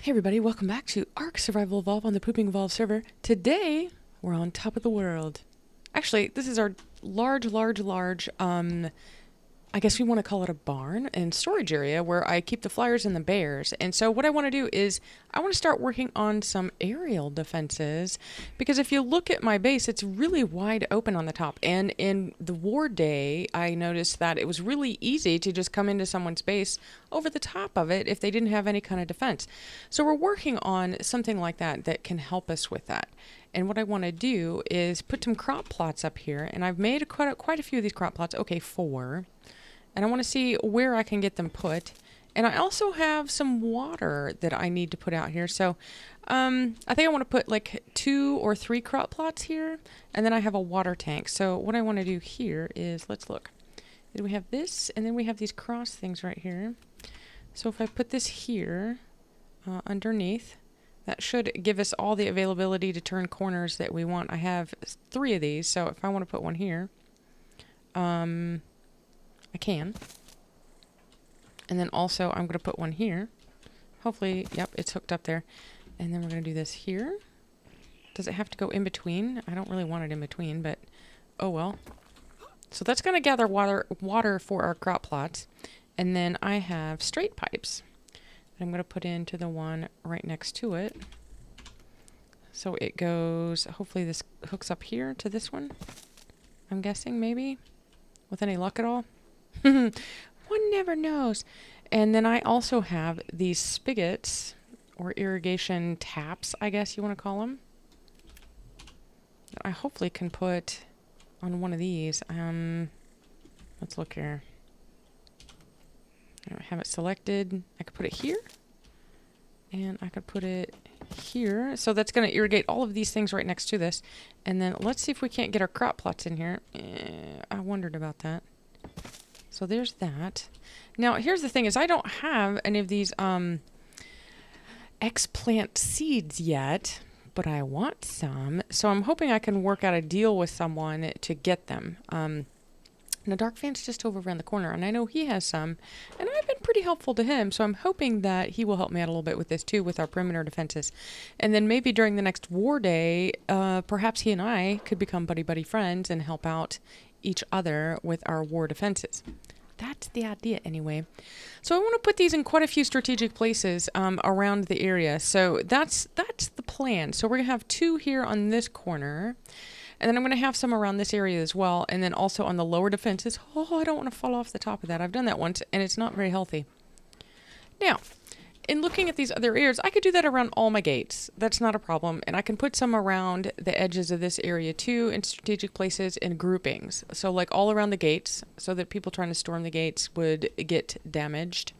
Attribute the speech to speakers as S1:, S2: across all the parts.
S1: Hey everybody, welcome back to ARK Survival Evolve on the Pooping Evolve server. Today, we're on top of the world. Actually, this is our large, I guess we want to call it a barn and storage area where I keep the flyers and the bears. And so what I want to do is I want to start working on some aerial defenses, because if you look at my base, it's really wide open on the top. And in the war day, I noticed that it was really easy to just come into someone's base over the top of it if they didn't have any kind of defense. So we're working on something like that that can help us with that. And what I want to do is put some crop plots up here, and I've made quite a few of these crop plots. Okay, 4. And I want to see where I can get them put. And I also have some water that I need to put out here. So I think I want to put like 2 or 3 crop plots here. And then I have a water tank. So what I want to do here is, let's look. We have this, and then we have these cross things right here. So if I put this here underneath, that should give us all the availability to turn corners that we want. I have 3 of these. So if I want to put one here, I can. And then also I'm going to put one here. Hopefully, yep, it's hooked up there. And then we're going to do this here. Does it have to go in between? I don't really want it in between, but oh well. So that's going to gather water for our crop plots. And then I have straight pipes that I'm going to put into the one right next to it. So it goes, hopefully this hooks up here to this one. I'm guessing, maybe, with any luck at all. One never knows. And then I also have these spigots, or irrigation taps, I guess you want to call them, that I hopefully can put on one of these. Let's look here. I have it selected. I could put it here, and I could put it here. So that's going to irrigate all of these things right next to this. And then let's see if we can't get our crop plots in here. I wondered about that. So there's that. Now, here's the thing is I don't have any of these X-plant seeds yet, but I want some. So I'm hoping I can work out a deal with someone to get them. Now, Darkfan's just over around the corner, and I know he has some, and I've been pretty helpful to him, so I'm hoping that he will help me out a little bit with this, too, with our perimeter defenses. And then maybe during the next war day, perhaps he and I could become buddy-buddy friends and help out each other with our war defenses. That's the idea anyway. So I want to put these in quite a few strategic places around the area. So that's the plan. So we're going to have 2 here on this corner. And then I'm going to have some around this area as well. And then also on the lower defenses. Oh, I don't want to fall off the top of that. I've done that once, and it's not very healthy. Now, in looking at these other areas, I could do that around all my gates. That's not a problem. And I can put some around the edges of this area too, in strategic places in groupings. So like all around the gates, so that people trying to storm the gates would get damaged.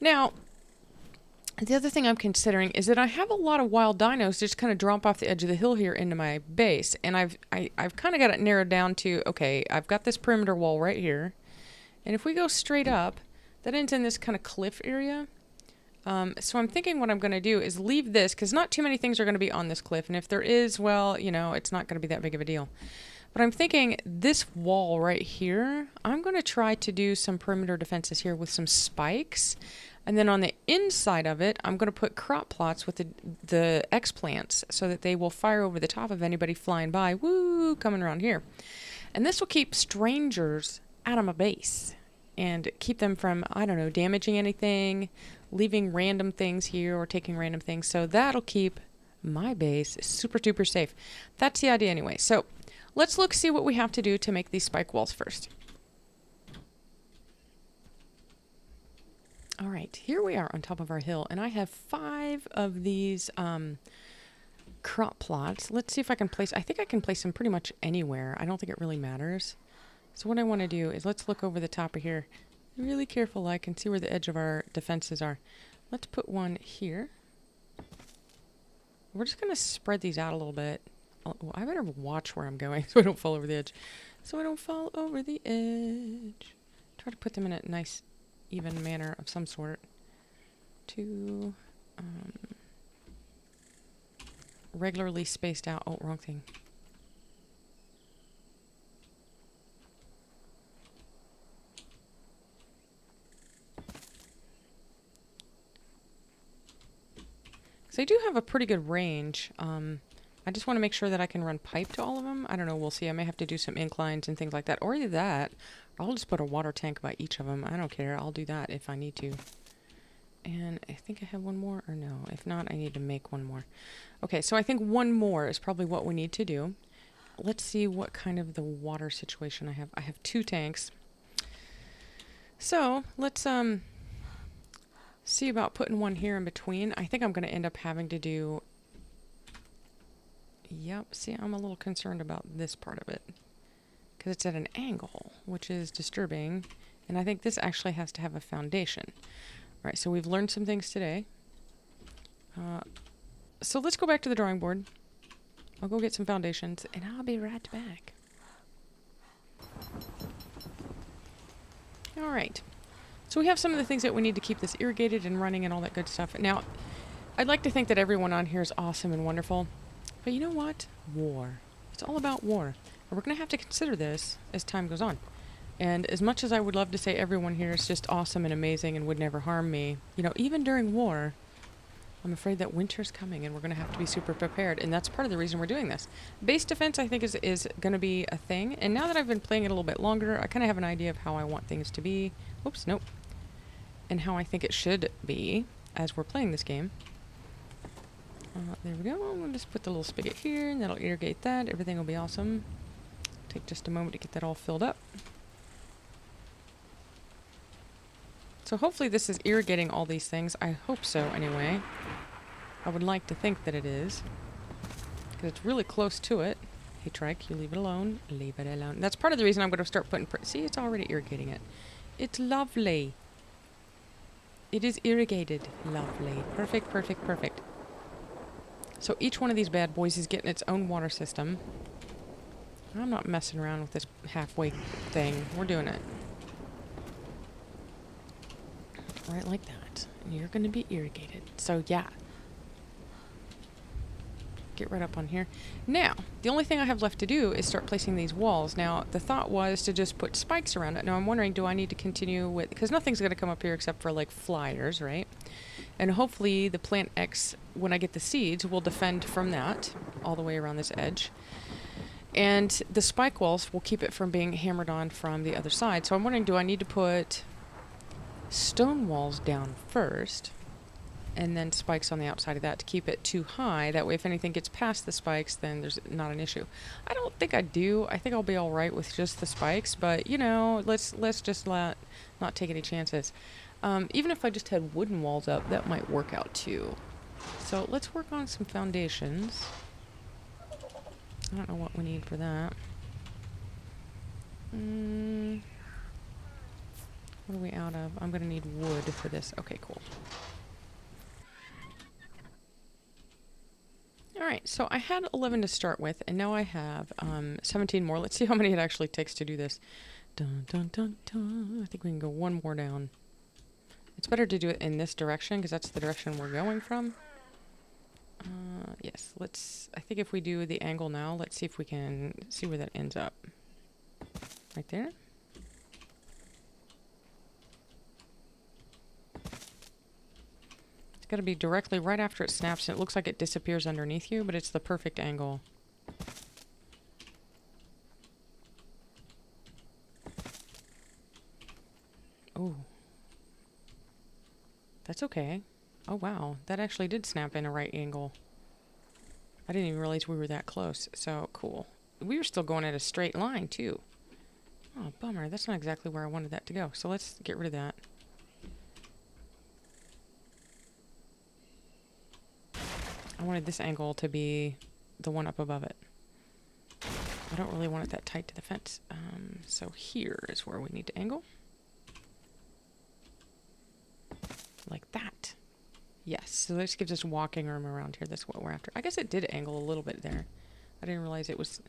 S1: Now, the other thing I'm considering is that I have a lot of wild dinos just kind of drop off the edge of the hill here into my base. And I've kind of got it narrowed down to, okay, I've got this perimeter wall right here. And if we go straight up, that ends in this kind of cliff area. So I'm thinking what I'm going to do is leave this, because not too many things are going to be on this cliff. And if there is, well, you know, it's not going to be that big of a deal. But I'm thinking this wall right here, I'm going to try to do some perimeter defenses here with some spikes. And then on the inside of it, I'm going to put crop plots with the X-plants so that they will fire over the top of anybody flying by, woo, coming around here. And this will keep strangers out of my base and keep them from, I don't know, damaging anything, leaving random things here or taking random things. So that'll keep my base super duper safe. That's the idea anyway. So let's see what we have to do to make these spike walls first. All right, here we are on top of our hill, and I have 5 of these crop plots. Let's see if I can place, I think I can place them pretty much anywhere. I don't think it really matters. So what I want to do is let's look over the top of here. Really careful, I can see where the edge of our defenses are. Let's put one here. We're just going to spread these out a little bit. Oh, I better watch where I'm going so I don't fall over the edge. So I don't fall over the edge. Try to put them in a nice, even manner of some sort. To regularly spaced out. Oh, wrong thing. they do have a pretty good range. I just want to make sure that I can run pipe to all of them. I don't know, we'll see. I may have to do some inclines and things like that. Or either that, or I'll just put a water tank by each of them. I don't care. I'll do that if I need to. And I think I have one more, or no. If not, I need to make one more. Okay, so I think one more is probably what we need to do. Let's see what kind of the water situation I have. I have 2 tanks. So, let's see about putting one here in between. I think I'm going to end up having to do... Yep, see, I'm a little concerned about this part of it. Because it's at an angle, which is disturbing. And I think this actually has to have a foundation. Alright, so we've learned some things today. So let's go back to the drawing board. I'll go get some foundations, and I'll be right back. Alright. So we have some of the things that we need to keep this irrigated and running and all that good stuff. Now, I'd like to think that everyone on here is awesome and wonderful. But you know what? War. It's all about war. And we're going to have to consider this as time goes on. And as much as I would love to say everyone here is just awesome and amazing and would never harm me, you know, even during war, I'm afraid that winter's coming and we're going to have to be super prepared. And that's part of the reason we're doing this. Base defense, I think, is going to be a thing. And now that I've been playing it a little bit longer, I kind of have an idea of how I want things to be. Oops, nope. And how I think it should be as we're playing this game. There we go. We'll just put the little spigot here, and that'll irrigate that. Everything will be awesome. Take just a moment to get that all filled up. So hopefully this is irrigating all these things. I hope so, anyway. I would like to think that it is. Because it's really close to it. Hey, Trike, you leave it alone. Leave it alone. That's part of the reason I'm going to start putting... See, it's already irrigating it. It's lovely. It is irrigated. Lovely. Perfect, perfect, perfect. So each one of these bad boys is getting its own water system. I'm not messing around with this halfway thing. We're doing it. Right like that. And you're going to be irrigated. So, yeah. Get right up on here. Now, the only thing I have left to do is start placing these walls. Now, the thought was to just put spikes around it. Now, I'm wondering, do I need to continue with... Because nothing's going to come up here except for, like, flyers, right? And hopefully the plant X, when I get the seeds, will defend from that all the way around this edge. And the spike walls will keep it from being hammered on from the other side. So I'm wondering, do I need to put stone walls down first and then spikes on the outside of that to keep it too high? That way if anything gets past the spikes, then there's not an issue. I don't think I do. I think I'll be all right with just the spikes, but you know, let's just not take any chances. Even if I just had wooden walls up, that might work out too. So let's work on some foundations. I don't know what we need for that. What are we out of? I'm going to need wood for this. Okay, cool. Alright, so I had 11 to start with, and now I have 17 more. Let's see how many it actually takes to do this. Dun, dun, dun, dun. I think we can go one more down. It's better to do it in this direction, because that's the direction we're going from. Yes, let's... I think if we do the angle now, let's see if we can see where that ends up. Right there. It's got to be directly right after it snaps, and it looks like it disappears underneath you, but it's the perfect angle. Oh. That's okay. Oh, wow. That actually did snap in a right angle. I didn't even realize we were that close. So, cool. We were still going at a straight line, too. Oh, bummer. That's not exactly where I wanted that to go. So let's get rid of that. I wanted this angle to be the one up above it. I don't really want it that tight to the fence. So here is where we need to angle. Like that. Yes, so this gives us walking room around here. That's what we're after. I guess it did angle a little bit there. I didn't realize it was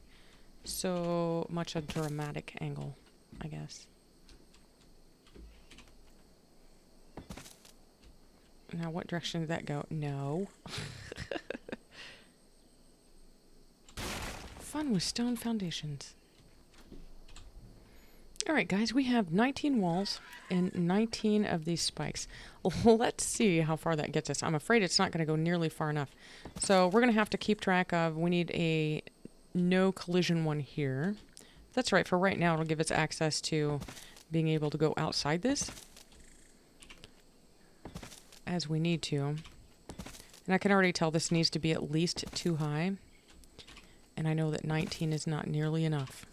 S1: so much a dramatic angle, I guess. Now, what direction did that go? No. Fun with stone foundations. Alright guys, we have 19 walls and 19 of these spikes. Let's see how far that gets us. I'm afraid it's not going to go nearly far enough. So we're going to have to keep track of, we need a no collision one here. That's right, for right now it'll give us access to being able to go outside this as we need to. And I can already tell this needs to be at least 2 high. And I know that 19 is not nearly enough.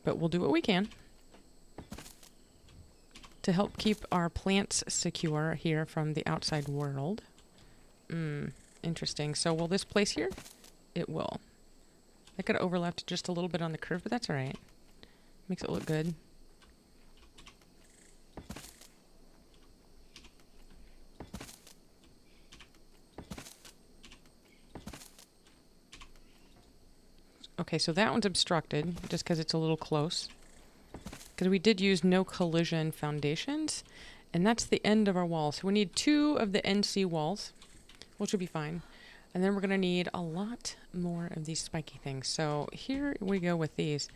S1: But we'll do what we can to help keep our plants secure here from the outside world. Interesting. So will this place here? It will. I could have overlapped just a little bit on the curve, but that's alright. Makes it look good. Okay, so that one's obstructed just because it's a little close. Because we did use no collision foundations, and that's the end of our wall. So we need 2 of the NC walls, which will be fine. And then we're going to need a lot more of these spiky things. So here we go with these.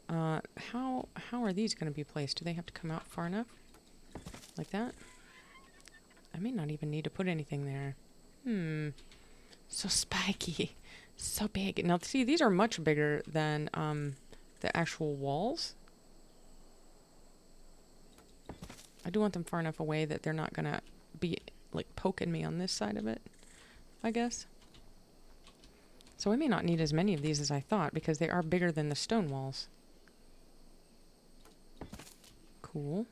S1: How are these going to be placed? Do they have to come out far enough? Like that? I may not even need to put anything there. So spiky. So big. Now, see, these are much bigger than the actual walls. I do want them far enough away that they're not going to be, like, poking me on this side of it, I guess. So I may not need as many of these as I thought, because they are bigger than the stone walls. Cool.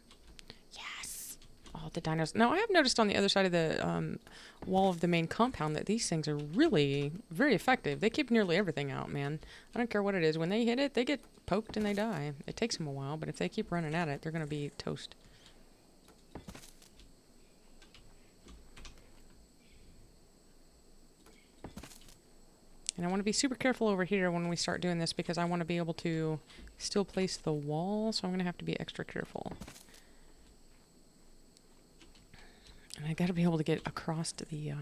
S1: Yes! Oh, the dinos. Now, I have noticed on the other side of the wall of the main compound that these things are really very effective. They keep nearly everything out, man. I don't care what it is. When they hit it, they get poked and they die. It takes them a while, but if they keep running at it, they're going to be toast. And I want to be super careful over here when we start doing this because I want to be able to still place the wall, so I'm going to have to be extra careful. And I got to be able to get across to the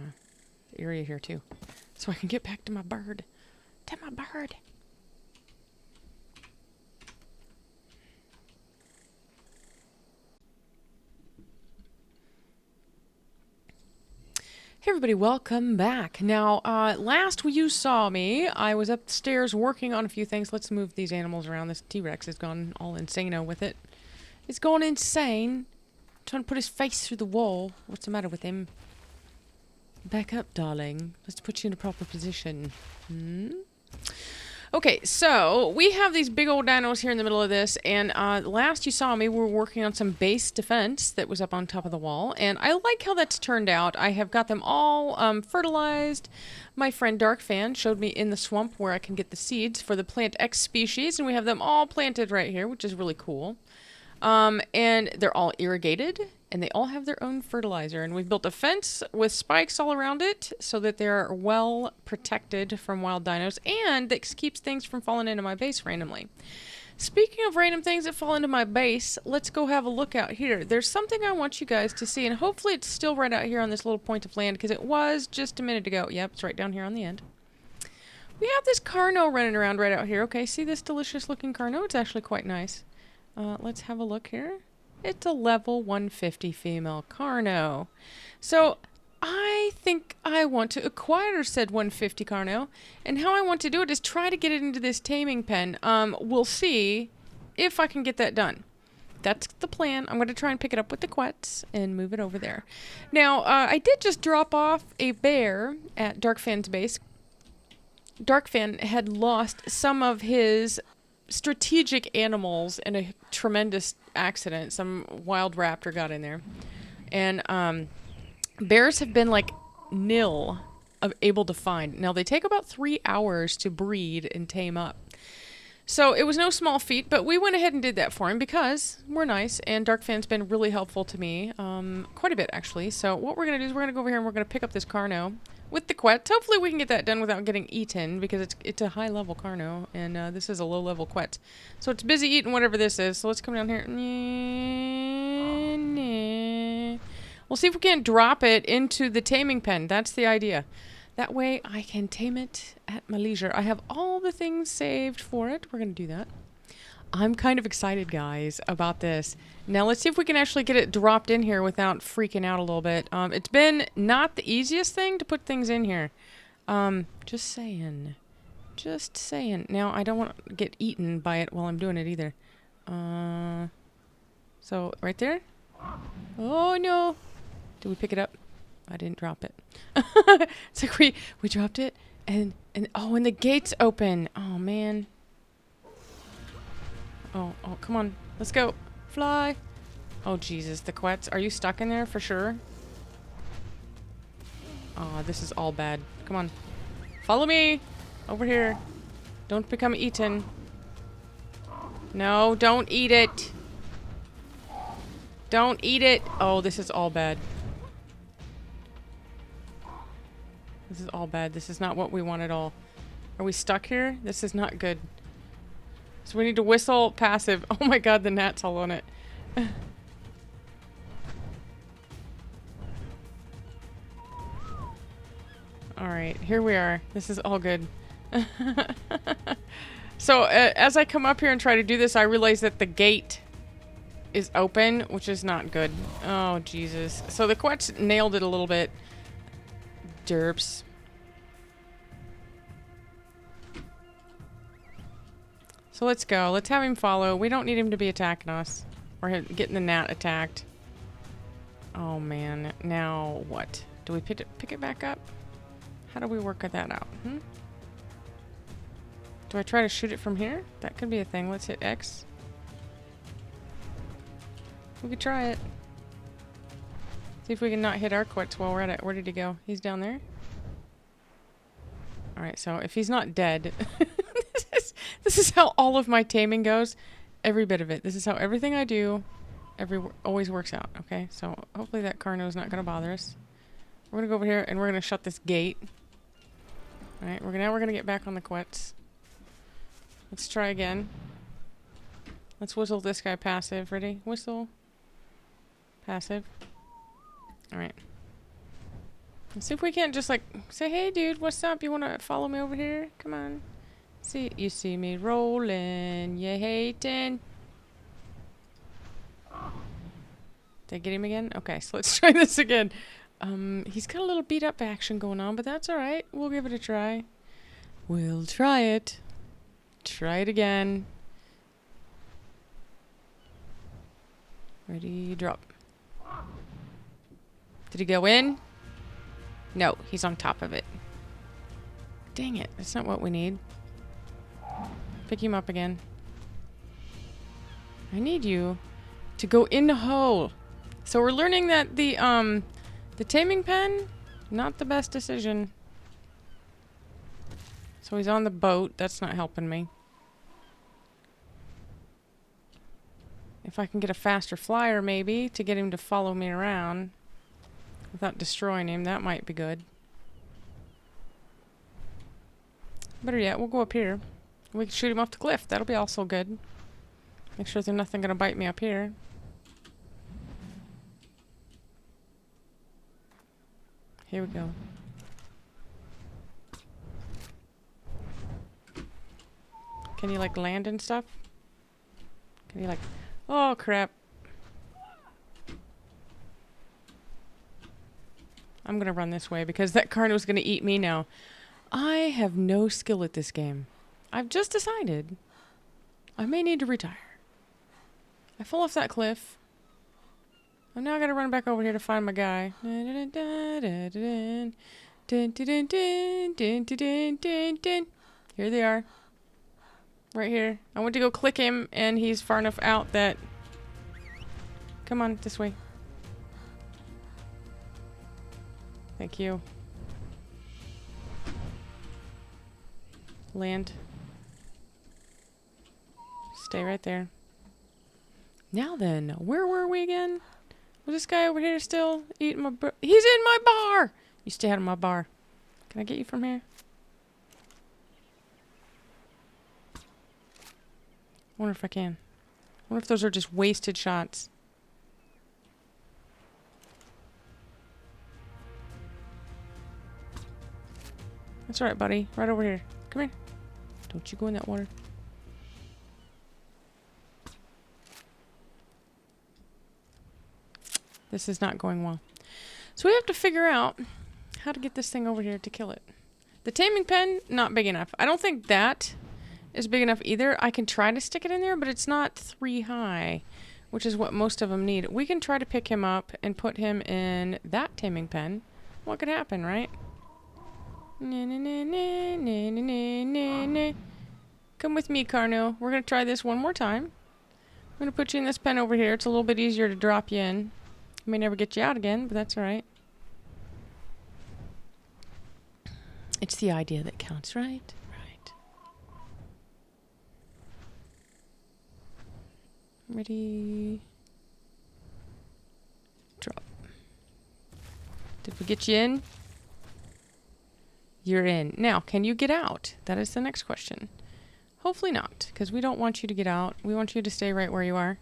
S1: area here too, so I can get back to my bird. To my bird! Hey everybody, welcome back. Now, last you saw me, I was upstairs working on a few things. Let's move these animals around. This T-Rex has gone all insane-o with it. It's gone insane. Trying to put his face through the wall. What's the matter with him? Back up, darling. Let's put you in a proper position. Okay, so we have these big old dinos here in the middle of this, and last you saw me, we were working on some base defense that was up on top of the wall, and I like how that's turned out. I have got them all fertilized. My friend Darkfan showed me in the swamp where I can get the seeds for the plant X species, and we have them all planted right here, which is really cool. And they're all irrigated, and they all have their own fertilizer. And we've built a fence with spikes all around it so that they're well protected from wild dinos, and that keeps things from falling into my base randomly. Speaking of random things that fall into my base, let's go have a look out here. There's something I want you guys to see, and hopefully it's still right out here on this little point of land, because it was just a minute ago. Yep, it's right down here on the end. We have this Carno running around right out here. Okay, see this delicious looking Carno? It's actually quite nice. Let's have a look here. It's a level 150 female Carno. So I think I want to acquire said 150 Carno, and how I want to do it is try to get it into this taming pen. We'll see if I can get that done. That's the plan. I'm going to try and pick it up with the quets and move it over there. Now, I did just drop off a bear at Darkfan's base. Darkfan had lost some of his strategic animals in a tremendous accident. Some wild raptor got in there. And bears have been like nil of able to find. Now they take about 3 hours to breed and tame up. So it was no small feat, but we went ahead and did that for him because we're nice, and Darkfan's been really helpful to me, quite a bit actually. So what we're going to do is we're going to go over here and we're going to pick up this Carno with the quet. Hopefully we can get that done without getting eaten, because it's a high level Carno, and this is a low level quet. So it's busy eating whatever this is. So let's come down here. We'll see if we can't drop it into the taming pen. That's the idea. That way I can tame it at my leisure. I have all the things saved for it. We're going to do that. I'm kind of excited, guys, about this. Now, let's see if we can actually get it dropped in here without freaking out a little bit. It's been not the easiest thing to put things in here. Just saying. Just saying. Now, I don't want to get eaten by it while I'm doing it either. So, right there? Oh, no. Did we pick it up? I didn't drop it. It's like we dropped it, and the gate's open. Oh, man. Oh, come on. Let's go. Fly. Oh, Jesus. The quets. Are you stuck in there for sure? Oh, this is all bad. Come on. Follow me. Over here. Don't become eaten. No, don't eat it. Don't eat it. Oh, this is all bad. This is all bad. This is not what we want at all. Are we stuck here? This is not good. So we need to whistle passive. Oh my god, the gnat's all on it. Alright, here we are. This is all good. So, as I come up here and try to do this, I realize that the gate is open, which is not good. Oh, Jesus. So the quets nailed it a little bit. Derps. So let's go. Let's have him follow. We don't need him to be attacking us. Or getting the gnat attacked. Oh, man. Now, what? Do we pick it back up? How do we work that out? Do I try to shoot it from here? That could be a thing. Let's hit X. We could try it. See if we can not hit our quets while we're at it. Where did he go? He's down there? Alright, so if he's not dead... This is how all of my taming goes. Every bit of it. This is how everything I do always works out. Okay, so hopefully that Carno is not going to bother us. We're going to go over here and we're going to shut this gate. Alright, now we're going to get back on the quets. Let's try again. Let's whistle this guy passive. Ready? Whistle. Passive. Alright. Let's see if we can't just like say, hey dude, what's up? You want to follow me over here? Come on. See, you see me rolling, you hating. Did I get him again? Okay, so let's try this again. He's got a little beat up action going on, but that's alright. We'll give it a try. We'll try it. Try it again. Ready, drop. Did he go in? No, he's on top of it. Dang it, that's not what we need. Pick him up again. I need you to go in the hole. So we're learning that the taming pen, not the best decision. So he's on the boat. That's not helping me. If I can get a faster flyer, maybe, to get him to follow me around without destroying him, that might be good. Better yet, we'll go up here. We can shoot him off the cliff. That'll be also good. Make sure there's nothing gonna bite me up here. Here we go. Can you like land and stuff? Can you like... Oh crap. I'm gonna run this way because that Carno's gonna eat me now. I have no skill at this game. I've just decided I may need to retire. I fell off that cliff. I'm now gonna run back over here to find my guy. Here they are. Right here. I went to go click him and he's far enough out that... Come on, this way. Thank you. Land. Stay right there. Now then, where were we again? Was this guy over here still eating my He's in my bar! You stay out of my bar. Can I get you from here? I wonder if I can. I wonder if those are just wasted shots. That's alright, buddy. Right over here. Come here. Don't you go in that water. This is not going well. So we have to figure out how to get this thing over here to kill it. The taming pen, not big enough. I don't think that is big enough either. I can try to stick it in there, but it's not 3 high, which is what most of them need. We can try to pick him up and put him in that taming pen. What could happen, right? Come with me, Carno. We're going to try this one more time. I'm going to put you in this pen over here. It's a little bit easier to drop you in. I may never get you out again, but that's all right. It's the idea that counts, right? Right. Ready. Drop. Did we get you in? You're in. Now, can you get out? That is the next question. Hopefully not, because we don't want you to get out. We want you to stay right where you are.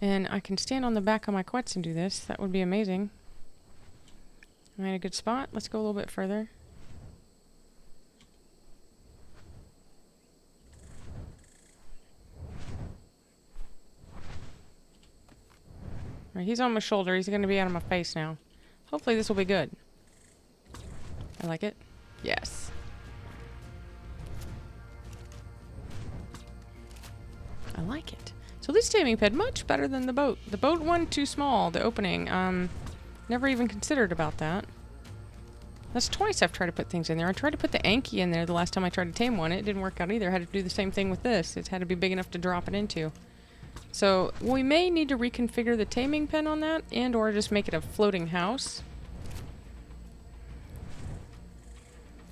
S1: And I can stand on the back of my quets and do this. That would be amazing. Am I in a good spot? Let's go a little bit further. Right, he's on my shoulder. He's going to be out of my face now. Hopefully this will be good. I like it. Yes. I like it. So this taming pen, much better than the boat. The boat one, too small, the opening. Never even considered about that. That's twice I've tried to put things in there. I tried to put the Anki in there the last time I tried to tame one. It didn't work out either. I had to do the same thing with this. It had to be big enough to drop it into. So we may need to reconfigure the taming pen on that and or just make it a floating house.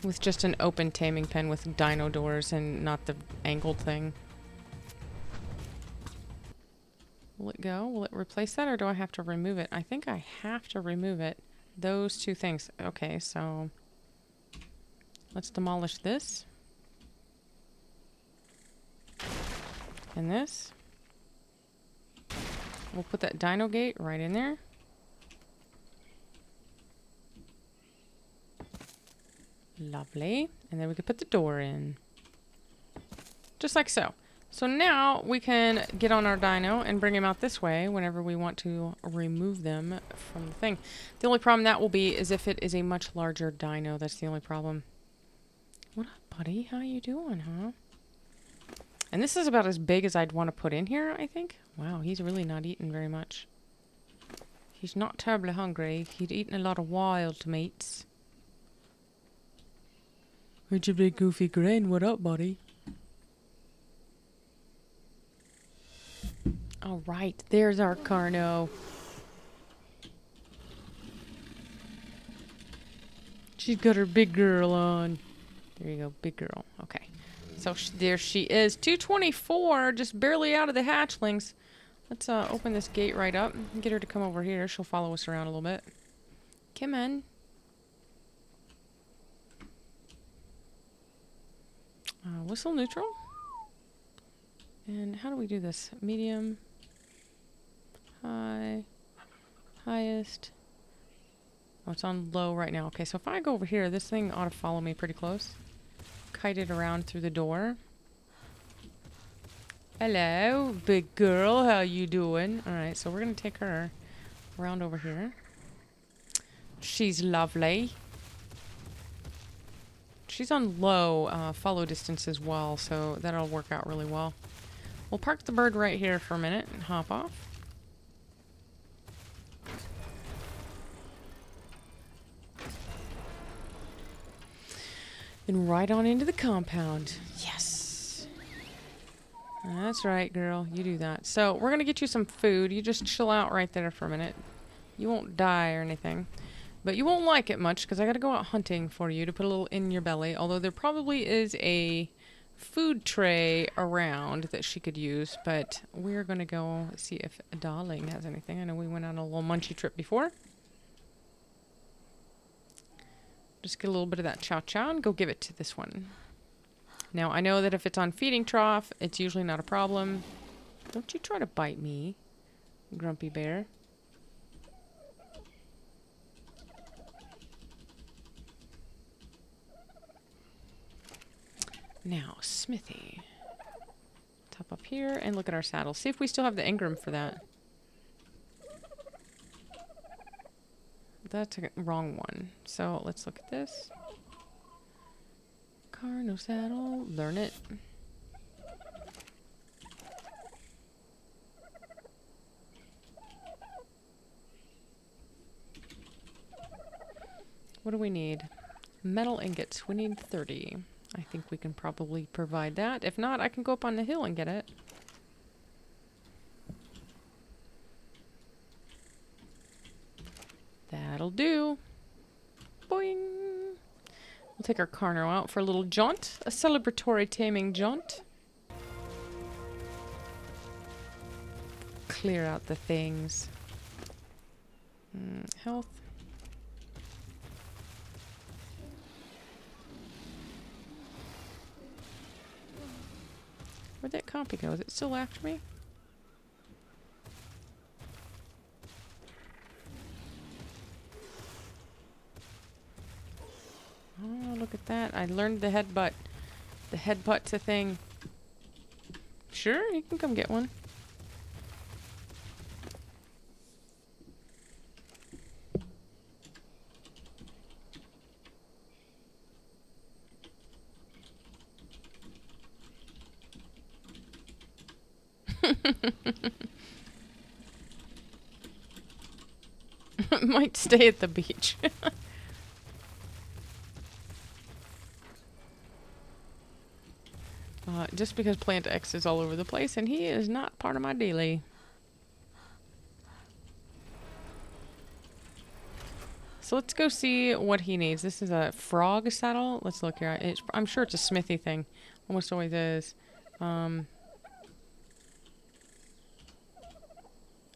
S1: With just an open taming pen with dino doors and not the angled thing. Will it go? Will it replace that, or do I have to remove it? I think I have to remove it. Those two things. Okay, so let's demolish this. And this. We'll put that dino gate right in there. Lovely. And then we could put the door in. Just like so. So now we can get on our dino and bring him out this way whenever we want to remove them from the thing. The only problem that will be is if it is a much larger dino. That's the only problem. What up, buddy? How you doing, huh? And this is about as big as I'd want to put in here, I think. Wow, he's really not eating very much. He's not terribly hungry. He'd eaten a lot of wild meats. What's your big goofy grin? What up, buddy? All right, there's our Carno. She's got her big girl on. There you go, big girl. Okay. So there she is. 224, just barely out of the hatchlings. Let's open this gate right up and get her to come over here. She'll follow us around a little bit. Come in. Whistle neutral. And how do we do this? Medium. High. Highest. Oh, it's on low right now. Okay, so if I go over here, this thing ought to follow me pretty close. Kite it around through the door. Hello, big girl. How you doing? Alright, so we're going to take her around over here. She's lovely. She's on low follow distance as well, so that'll work out really well. We'll park the bird right here for a minute and hop off. And right on into the compound. Yes. That's right, girl. You do that. So we're going to get you some food. You just chill out right there for a minute. You won't die or anything. But you won't like it much because I got to go out hunting for you to put a little in your belly. Although there probably is a food tray around that she could use. But we're going to go see if Darling has anything. I know we went on a little munchy trip before. Just get a little bit of that chow chow and go give it to this one. Now, I know that if it's on feeding trough, it's usually not a problem. Don't you try to bite me, grumpy bear. Now, Smithy. Top up here and look at our saddle. See if we still have the engram for that. That's a wrong one. So let's look at this. Carno saddle. Learn it. What do we need? Metal ingots. We need 30. I think we can probably provide that. If not, I can go up on the hill and get it. That'll do. Boing. We'll take our Carno out for a little jaunt. A celebratory taming jaunt. Clear out the things. Health. Where'd that compy go? Is it still after me? Oh, look at that. I learned the headbutt. The headbutt's a thing. Sure, you can come get one. Might stay at the beach. Just because Plant X is all over the place and he is not part of my daily. So let's go see what he needs. This is a frog saddle. Let's look here. I'm sure it's a smithy thing. Almost always is. Oh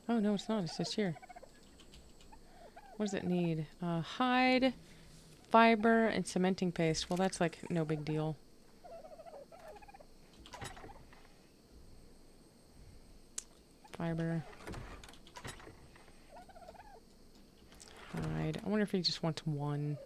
S1: no, it's not. It's just here. What does it need? Hide, fiber, and cementing paste. Well, that's like no big deal. Fiber. Hide. I wonder if he just wants one.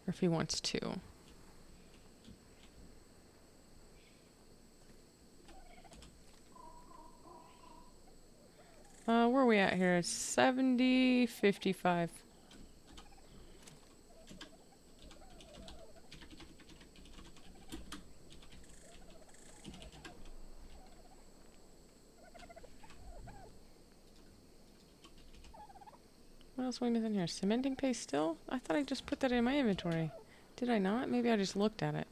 S1: Or if he wants two. Where are we at here? 70, 55. What else are we missing here? Cementing paste still? I thought I just put that in my inventory. Did I not? Maybe I just looked at it.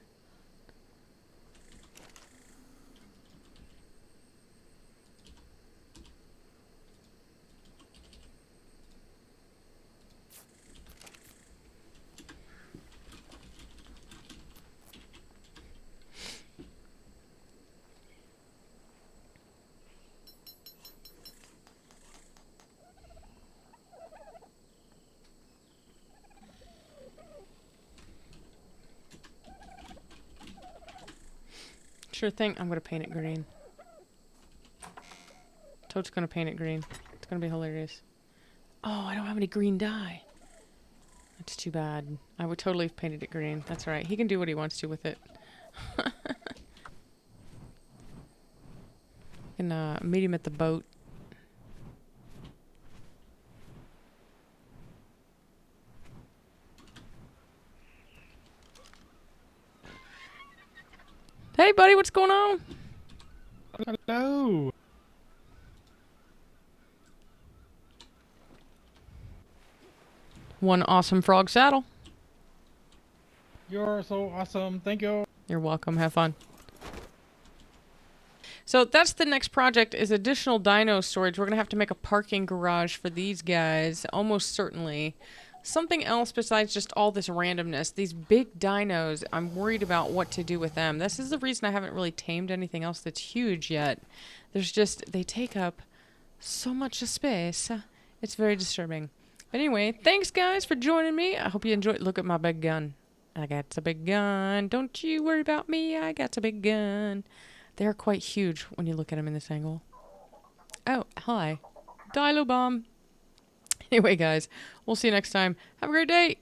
S1: Sure thing. I'm gonna paint it green. Toad's gonna paint it green. It's gonna be hilarious. Oh, I don't have any green dye. That's too bad. I would totally have painted it green. That's alright. He can do what he wants to with it. Can meet him at the boat. Hey, buddy, what's going on?
S2: Hello.
S1: One awesome frog saddle.
S2: You're so awesome. Thank you.
S1: You're welcome. Have fun. So that's the next project, is additional dino storage. We're going to have to make a parking garage for these guys, almost certainly. Something else besides just all this randomness. These big dinos, I'm worried about what to do with them. This is the reason I haven't really tamed anything else that's huge yet. There's just, they take up so much space. It's very disturbing. But anyway, thanks guys for joining me. I hope you enjoyed. Look at my big gun. I got a big gun. Don't you worry about me. I got a big gun. They're quite huge when you look at them in this angle. Oh, hi. Dilo bomb. Anyway, guys, we'll see you next time. Have a great day.